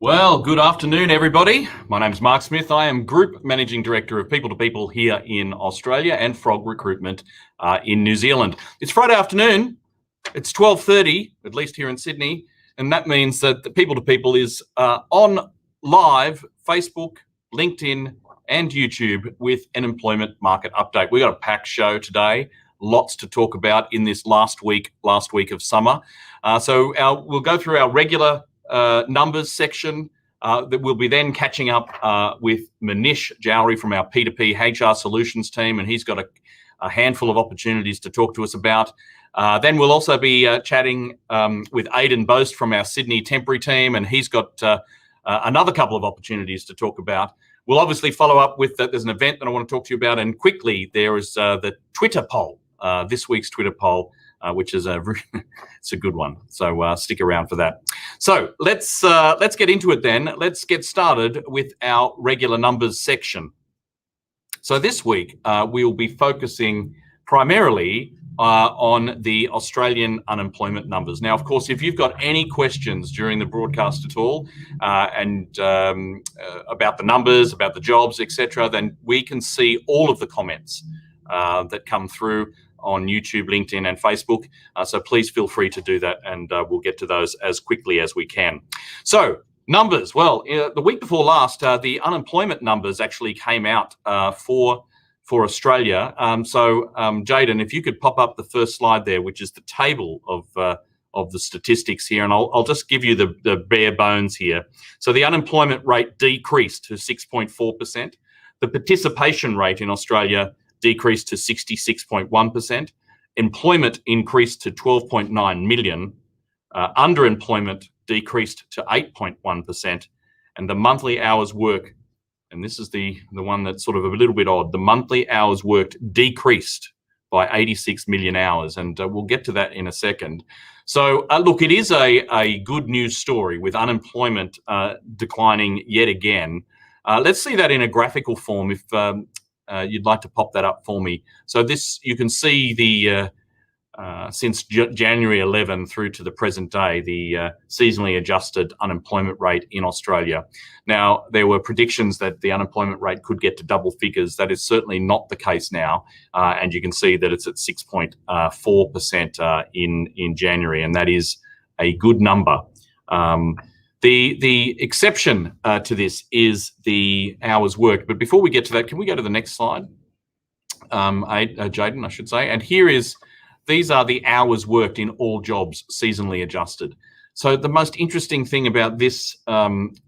Well, good afternoon, everybody. My name's Mark Smith. I am Group Managing Director of People2People here in Australia and Frog Recruitment in New Zealand. It's Friday afternoon. It's 12:30, at least here in Sydney, and that means that the People2People is on live Facebook, LinkedIn, and YouTube with an employment market update. We got a packed show today. Lots to talk about in this last week of summer. So we'll go through our regular numbers section that we'll be then catching up with Manish Jowhary from our P2P HR solutions team, and he's got a handful of opportunities to talk to us about. Then we'll also be chatting with Aidan Boast from our Sydney temporary team, and he's got another couple of opportunities to talk about. We'll obviously follow up with there's an event that I want to talk to you about, and quickly there is the Twitter poll, this week's Twitter poll, which is it's a good one. So stick around for that. So let's get into it then. Let's get started with our regular numbers section. So this week we'll be focusing primarily on the Australian unemployment numbers. Now, of course, if you've got any questions during the broadcast at all and about the numbers, about the jobs, etc., then we can see all of the comments that come through on YouTube, LinkedIn, and Facebook. So please feel free to do that, and we'll get to those as quickly as we can. So numbers. Well, the week before last, the unemployment numbers actually came out for Australia. So Jaden, if you could pop up the first slide there, which is the table of the statistics here, and I'll just give you the bare bones here. So the unemployment rate decreased to 6.4%. The participation rate in Australia decreased to 66.1%. Employment increased to 12.9 million. Underemployment decreased to 8.1%. And the monthly hours work, and this is the one that's sort of a little bit odd, the monthly hours worked decreased by 86 million hours. And we'll get to that in a second. So look, it is a good news story with unemployment declining yet again. Let's see that in a graphical form if you'd like to pop that up for me. So this, you can see the since January 11 through to the present day, the seasonally adjusted unemployment rate in Australia. Now, there were predictions that the unemployment rate could get to double figures. That is certainly not the case now. And you can see that it's at 6.4% in January, and that is a good number. The exception to this is the hours worked. But before we get to that, can we go to the next slide? Jaden, I should say. And these are the hours worked in all jobs, seasonally adjusted. So the most interesting thing about this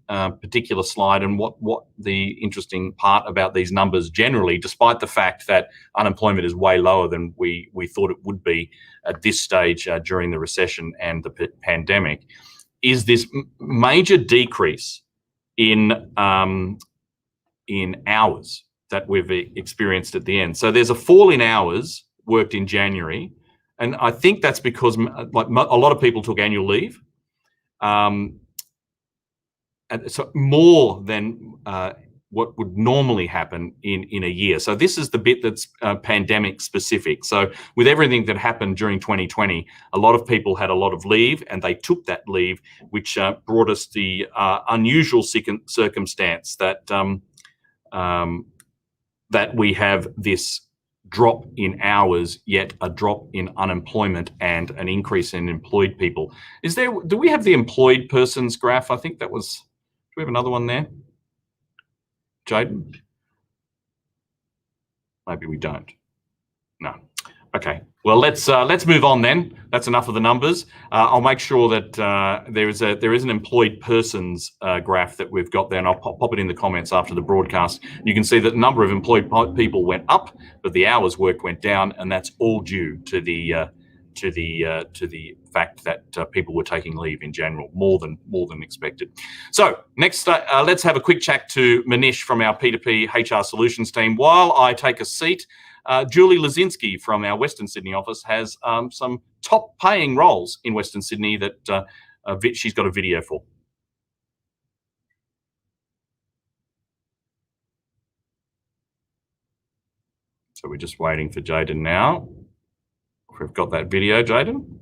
particular slide, and what the interesting part about these numbers generally, despite the fact that unemployment is way lower than we thought it would be at this stage during the recession and the pandemic, is this major decrease in hours that we've experienced at the end. So there's a fall in hours worked in January, and I think that's because like a lot of people took annual leave, and so more than what would normally happen in a year. So this is the bit that's pandemic specific. So with everything that happened during 2020, a lot of people had a lot of leave, and they took that leave, which brought us the unusual circumstance that that we have this drop in hours, yet a drop in unemployment and an increase in employed people. Do we have the employed persons graph? I think that was, do we have another one there? Jaden? Maybe we don't. No. Okay. Well, let's move on then. That's enough of the numbers. I'll make sure that there is an employed persons graph that we've got there, and I'll pop it in the comments after the broadcast. You can see that the number of employed people went up, but the hours worked went down, and that's all due to the fact that people were taking leave in general, more than expected. So next, let's have a quick chat to Manish from our P2P HR solutions team. While I take a seat, Julie Lazinski from our Western Sydney office has some top paying roles in Western Sydney that she's got a video for. So we're just waiting for Jaden now. We've got that video, Jaden.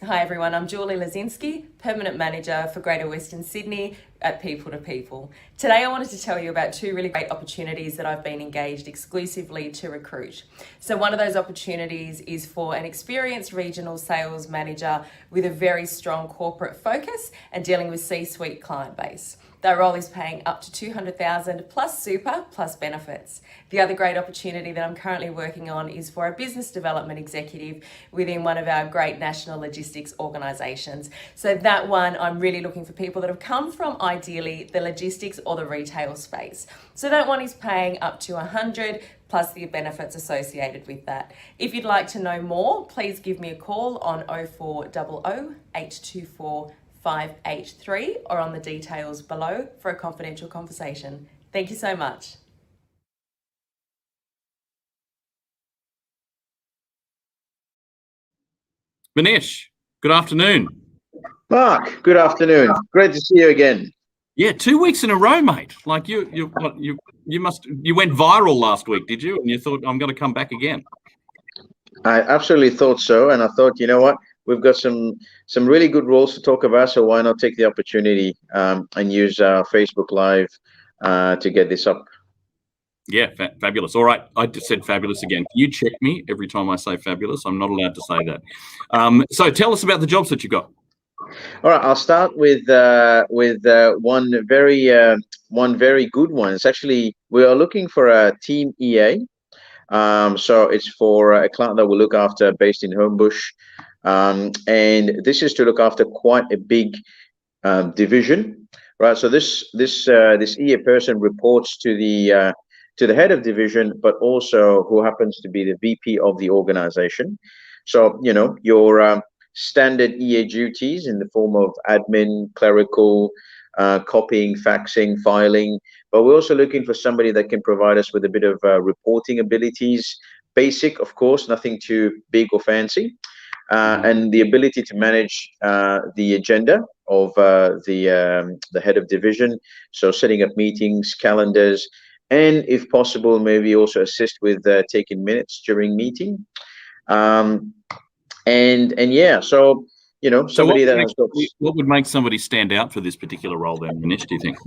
Hi everyone, I'm Julie Lazinski, Permanent Manager for Greater Western Sydney at P2P. Today I wanted to tell you about two really great opportunities that I've been engaged exclusively to recruit. So one of those opportunities is for an experienced regional sales manager with a very strong corporate focus and dealing with C-suite client base. That role is paying up to $200,000 plus super plus benefits. The other great opportunity that I'm currently working on is for a business development executive within one of our great national logistics organisations. So that one, I'm really looking for people that have come from ideally the logistics or the retail space. So that one is paying up to $100,000 plus the benefits associated with that. If you'd like to know more, please give me a call on 0400 824 583 or on the details below for a confidential conversation. Thank you so much. Manish, good afternoon. Mark, good afternoon. Great to see you again. Yeah, 2 weeks in a row, mate. Like you went viral last week, did you? And you thought, I'm going to come back again. I absolutely thought so, and I thought, you know what, we've got some really good roles to talk about, so why not take the opportunity and use Facebook Live to get this up. Yeah, fabulous. All right, I just said fabulous again. You check me every time I say fabulous. I'm not allowed to say that. So tell us about the jobs that you got. All right, I'll start with one very good one. It's actually, we are looking for a team EA. So it's for a client that we'll look after based in Homebush. And this is to look after quite a big division, right? So this EA person reports to the head of division, but also who happens to be the VP of the organization. So, you know, your standard EA duties in the form of admin, clerical, copying, faxing, filing, but we're also looking for somebody that can provide us with a bit of reporting abilities, basic, of course, nothing too big or fancy, and the ability to manage the agenda of the head of division, so setting up meetings, calendars, and if possible, maybe also assist with taking minutes during meeting. And yeah, so you know, somebody that has got. What would make somebody stand out for this particular role then, Manish, do you think?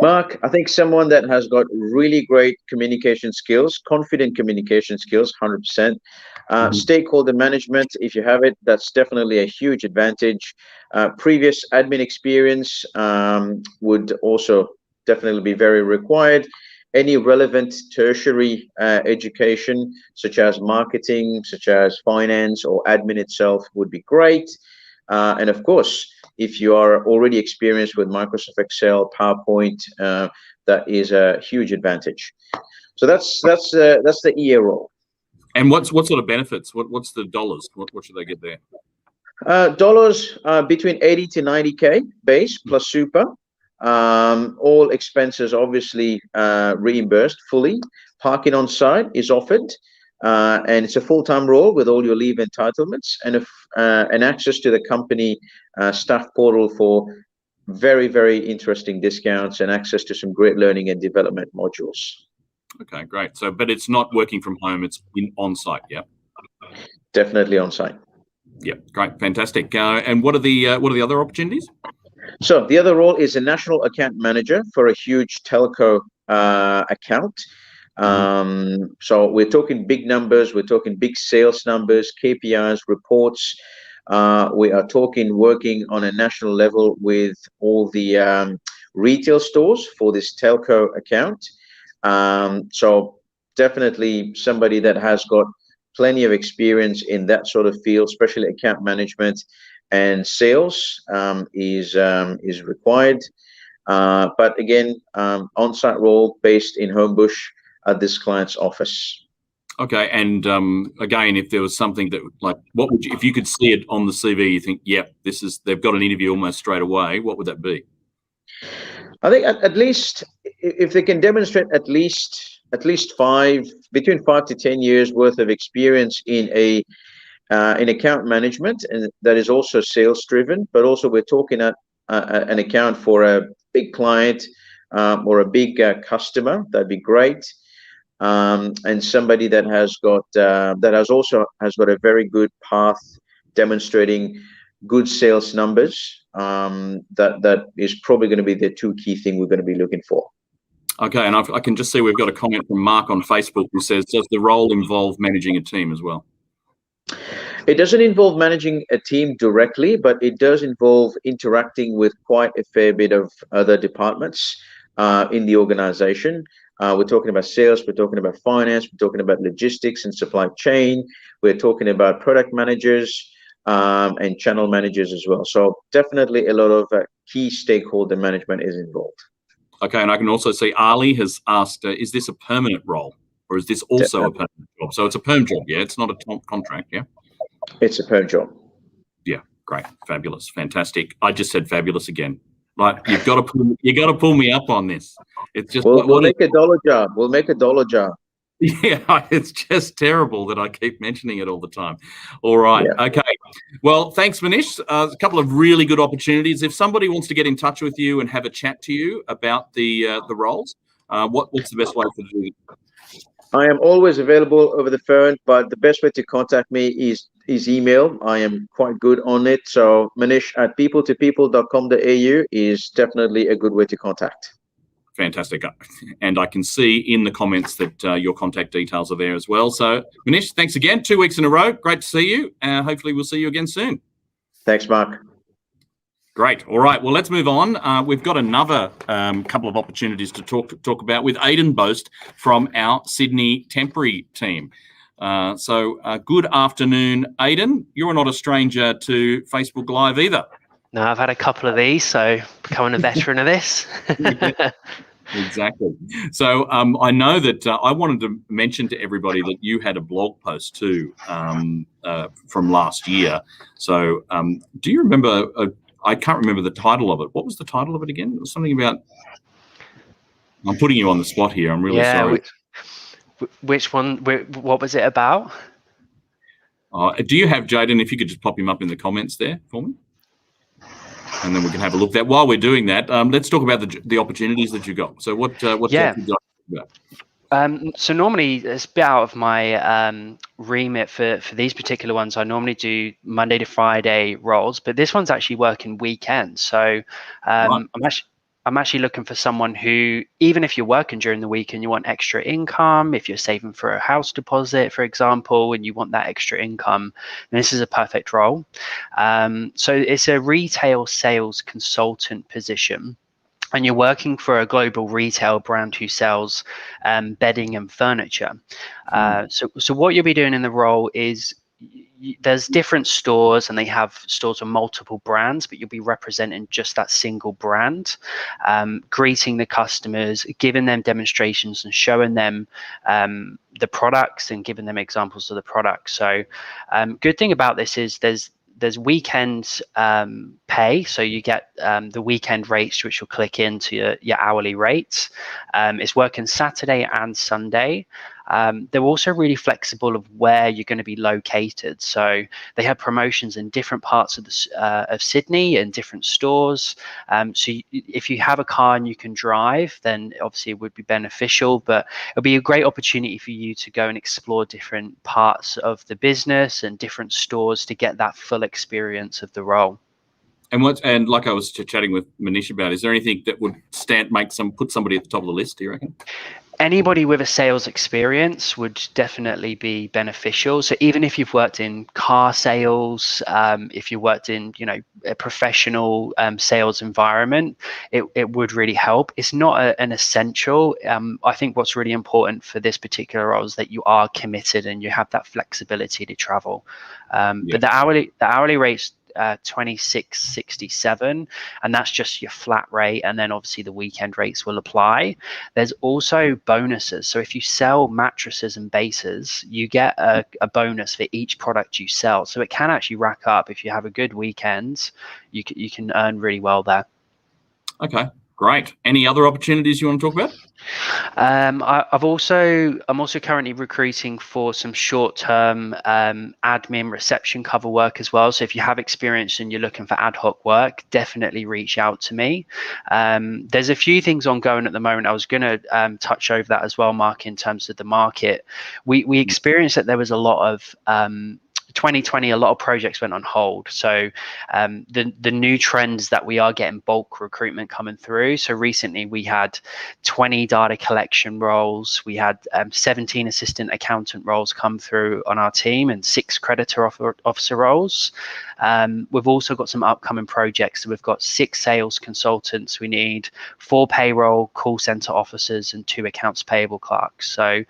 Mark, I think someone that has got really great communication skills, confident communication skills, 100%. Stakeholder management, if you have it, that's definitely a huge advantage. Previous admin experience would also definitely be very required. Any relevant tertiary education, such as marketing, such as finance or admin itself, would be great. And of course, if you are already experienced with Microsoft Excel, PowerPoint, that is a huge advantage. So that's the EA role. And what sort of benefits? What's the dollars? What should they get there? Dollars between 80 to 90K base plus super. All expenses obviously reimbursed fully. Parking on site is offered. And it's a full-time role with all your leave entitlements and access to the company staff portal for very, very interesting discounts and access to some great learning and development modules. Okay, great. So, but it's not working from home; it's on site. Yeah, definitely on site. Yeah, great, fantastic. And what are the other opportunities? So the other role is a national account manager for a huge telco account. So we're talking big numbers, we're talking big sales numbers, KPIs, reports. We are talking working on a national level with all the retail stores for this telco account. So definitely somebody that has got plenty of experience in that sort of field, especially account management and sales is required. But again, on-site role based in Homebush at this client's office. Okay, and again, if there was something that, like, what would you, if you could see it on the CV, you think, yeah, they've got an interview almost straight away, what would that be? I think at least if they can demonstrate at least between 5 to 10 years worth of experience in account management, and that is also sales driven, but also we're talking at an account for a big client or a big customer, that'd be great. And somebody that has got a very good path demonstrating good sales numbers. That is probably going to be the two key things we're going to be looking for. Okay, and I can just see we've got a comment from Mark on Facebook who says, does the role involve managing a team as well? It doesn't involve managing a team directly, but it does involve interacting with quite a fair bit of other departments in the organization. We're talking about sales, we're talking about finance, we're talking about logistics and supply chain, we're talking about product managers and channel managers as well. So definitely a lot of key stakeholder management is involved. Okay, and I can also see Ali has asked, is this a permanent role or is this also a permanent job? So it's a perm job, yeah? It's not a contract, yeah? It's a perm job. Yeah, great, fabulous, fantastic. I just said fabulous again. Like you got to pull me up on this. It's just we'll make a dollar job. We'll make a dollar job. Yeah, it's just terrible that I keep mentioning it all the time. All right, yeah. Okay. Well, thanks, Manish. A couple of really good opportunities. If somebody wants to get in touch with you and have a chat to you about the roles, what's the best way to do it? I am always available over the phone, but the best way to contact me is email. I am quite good on it. So manish@people2people.com.au is definitely a good way to contact. Fantastic. And I can see in the comments that your contact details are there as well. So, Manish, thanks again. 2 weeks in a row. Great to see you. Hopefully we'll see you again soon. Thanks, Mark. Great. All right. Well, let's move on. We've got another couple of opportunities to talk about with Aidan Boast from our Sydney temporary team. So good afternoon, Aidan. You're not a stranger to Facebook Live either. No, I've had a couple of these, so becoming a veteran of this. Exactly. So I know that I wanted to mention to everybody that you had a blog post too from last year. So do you remember, I can't remember the title of it. What was the title of it again? It was something about, I'm putting you on the spot here. I'm really sorry. Which one, what was it about? Do you have Jaden, if you could just pop him up in the comments there for me? And then we can have a look at that. While we're doing that, let's talk about the opportunities that you got. So what jobs you got about? So normally it's a bit out of my remit for these particular ones. I normally do Monday to Friday roles, but this one's actually working weekends. So right. I'm actually looking for someone who, even if you're working during the week and you want extra income, if you're saving for a house deposit, for example, and you want that extra income, then this is a perfect role. So it's a retail sales consultant position. And you're working for a global retail brand who sells bedding and furniture. So what you'll be doing in the role is there's different stores and they have stores with multiple brands, but you'll be representing just that single brand, greeting the customers, giving them demonstrations and showing them the products and giving them examples of the products. So good thing about this is there's weekend pay, so you get the weekend rates, which will click into your hourly rates. It's working Saturday and Sunday. They're also really flexible of where you're going to be located. So they have promotions in different parts of Sydney and different stores. So if you have a car and you can drive, then obviously it would be beneficial, but it'll be a great opportunity for you to go and explore different parts of the business and different stores to get that full experience of the role. And like I was chatting with Manish about, is there anything that would put somebody at the top of the list, do you reckon? Anybody with a sales experience would definitely be beneficial. So even if you've worked in car sales, if you worked in, a professional sales environment, it would really help. It's not an essential. I think what's really important for this particular role is that you are committed and you have that flexibility to travel. But the hourly rate's $26.67, and that's just your flat rate, and then obviously the weekend rates will apply. There's also bonuses, so if you sell mattresses and bases, you get a bonus for each product you sell, so it can actually rack up. If you have a good weekend, you can earn really well there. Okay, great. Any other opportunities you want to talk about? I'm also currently recruiting for some short-term admin reception cover work as well. So if you have experience and you're looking for ad hoc work, definitely reach out to me. There's a few things ongoing at the moment. I was going to touch over that as well, Mark, in terms of the market. We experienced that there was a lot of 2020, a lot of projects went on hold. So the new trends that we are getting bulk recruitment coming through. So recently we had 20 data collection roles. We had 17 assistant accountant roles come through on our team and 6 creditor officer roles. We've also got some upcoming projects. So we've got 6 sales consultants. We need 4 payroll call center officers and 2 accounts payable clerks. So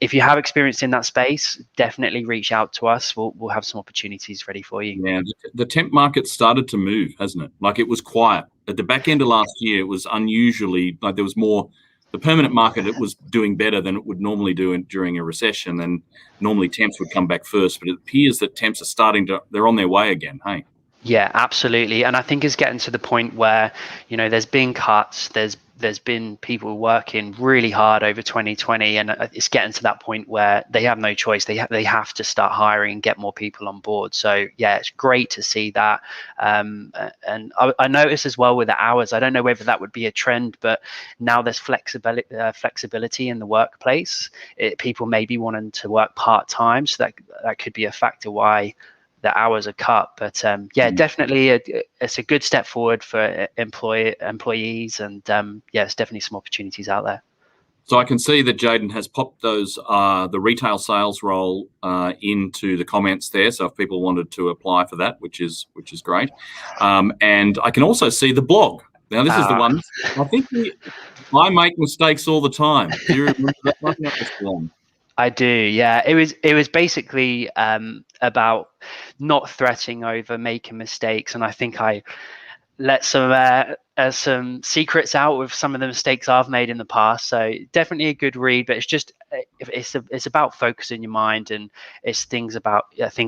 if you have experience in that space, definitely reach out to us. We'll have some opportunities ready for you. Yeah, the temp market started to move, hasn't it? Like, it was quiet at the back end of last year. It was unusually, like, there was more. The permanent market, it was doing better than it would normally do during a recession, and normally temps would come back first. But it appears that temps are they're on their way again. Hey. Yeah, absolutely. And I think it's getting to the point where, there's been cuts, there's been people working really hard over 2020, and it's getting to that point where they have no choice. They have to start hiring and get more people on board. So yeah, it's great to see that. And I noticed as well with the hours, I don't know whether that would be a trend, but now there's flexibility in the workplace. People may be wanting to work part-time, so that could be a factor why the hours are cut. But yeah, definitely it's a good step forward for employees, and yeah, there's definitely some opportunities out there. So I can see that Jaden has popped those the retail sales role into the comments there. So if people wanted to apply for that, which is great, and I can also see the blog. Now this is the one. I think I make mistakes all the time. Do you remember that one? That was long. I do, yeah. It was basically about not threatening over making mistakes, and I think I let some secrets out with some of the mistakes I've made in the past. So definitely a good read, but it's about focusing your mind, and it's things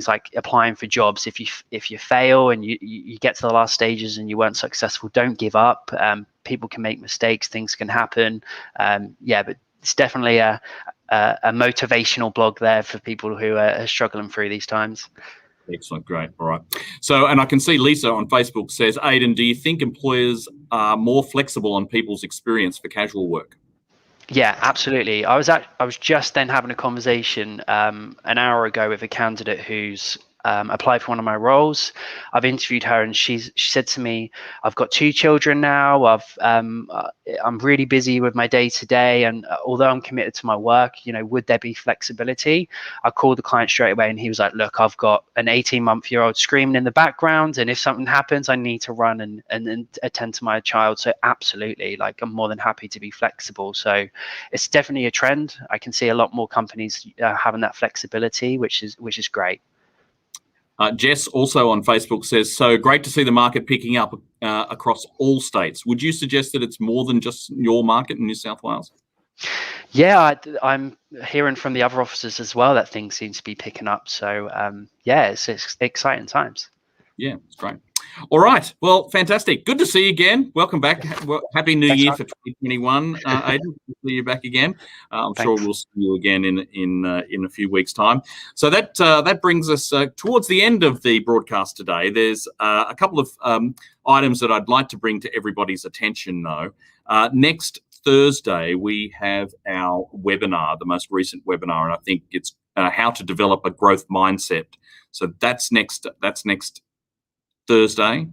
like applying for jobs. If you fail and you get to the last stages and you weren't successful, don't give up. People can make mistakes, things can happen. Yeah, but it's definitely a motivational blog there for people who are struggling through these times. Excellent, great, all right. So, and I can see Lisa on Facebook says, Aidan, do you think employers are more flexible on people's experience for casual work? Yeah, absolutely. I was just then having a conversation an hour ago with a candidate who's applied for one of my roles. I've interviewed her, and she said to me, I've got 2 children now. I'm really busy with my day to day, and although I'm committed to my work, would there be flexibility? I called the client straight away, and he was like, look, I've got an 18-month-old screaming in the background, and if something happens, I need to run and attend to my child. So absolutely, like, I'm more than happy to be flexible. So it's definitely a trend. I can see a lot more companies having that flexibility, which is great. Jess also on Facebook says, so great to see the market picking up across all states. Would you suggest that it's more than just your market in New South Wales? Yeah, I'm hearing from the other officers as well that things seem to be picking up. So yeah, it's exciting times. Yeah, it's great. All right. Well, fantastic. Good to see you again. Welcome back. Happy New Year for 2021, Aidan. Good to see you back again. I'm sure we'll see you again in a few weeks' time. So that brings us towards the end of the broadcast today. There's a couple of items that I'd like to bring to everybody's attention, though. Next Thursday, we have our webinar, the most recent webinar, and I think it's how to develop a growth mindset. So that's next Thursday.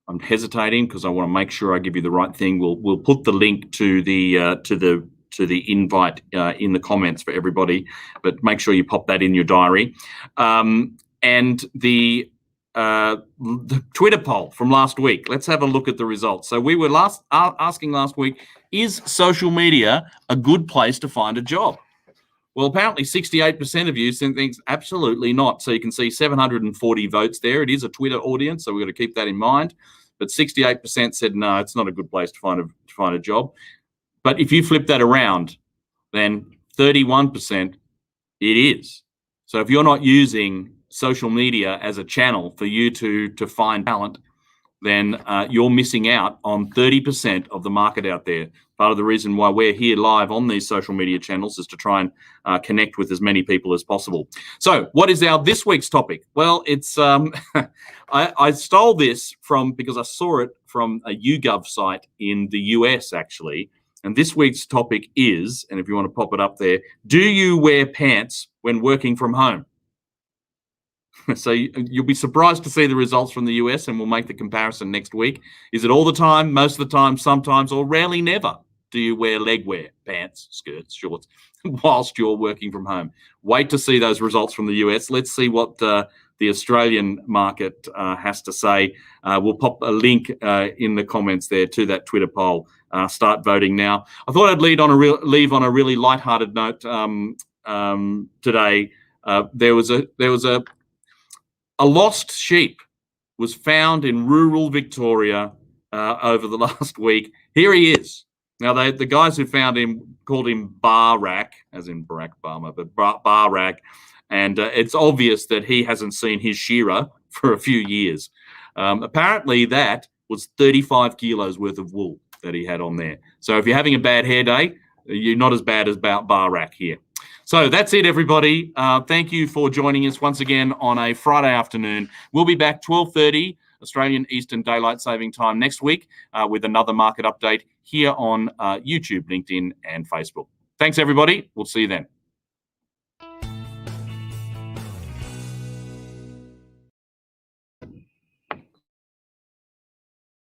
I'm hesitating because I want to make sure I give you the right thing. We'll put the link to the invite in the comments for everybody, but make sure you pop that in your diary. And the Twitter poll from last week. Let's have a look at the results. So we were asking last week, is social media a good place to find a job? Well, apparently 68% of you think absolutely not. So you can see 740 votes there. It is a Twitter audience, so we've got to keep that in mind. But 68% said no, it's not a good place to find a job. But if you flip that around, then 31% it is. So if you're not using social media as a channel for you to find talent, then you're missing out on 30% of the market out there. Part of the reason why we're here live on these social media channels is to try and connect with as many people as possible. So what is this week's topic? Well, it's I stole this because I saw it from a YouGov site in the US, actually. And this week's topic is, and if you want to pop it up there, do you wear pants when working from home? So you'll be surprised to see the results from the US, and we'll make the comparison next week. Is it all the time, most of the time, sometimes, or rarely never do you wear leg wear, pants, skirts, shorts, whilst you're working from home? Wait to see those results from the US. Let's see what the Australian market has to say. We'll pop a link in the comments there to that Twitter poll. Start voting now. I thought I'd leave on a really lighthearted note today. There was a lost sheep was found in rural Victoria over the last week. Here he is. Now, the guys who found him called him Barak, as in Barack Obama, but Barak. And it's obvious that he hasn't seen his shearer for a few years. Apparently, that was 35 kilos worth of wool that he had on there. So if you're having a bad hair day, you're not as bad as Barak here. So that's it, everybody. Thank you for joining us once again on a Friday afternoon. We'll be back 12:30 Australian Eastern Daylight Saving Time next week with another market update here on YouTube, LinkedIn, and Facebook. Thanks, everybody. We'll see you then.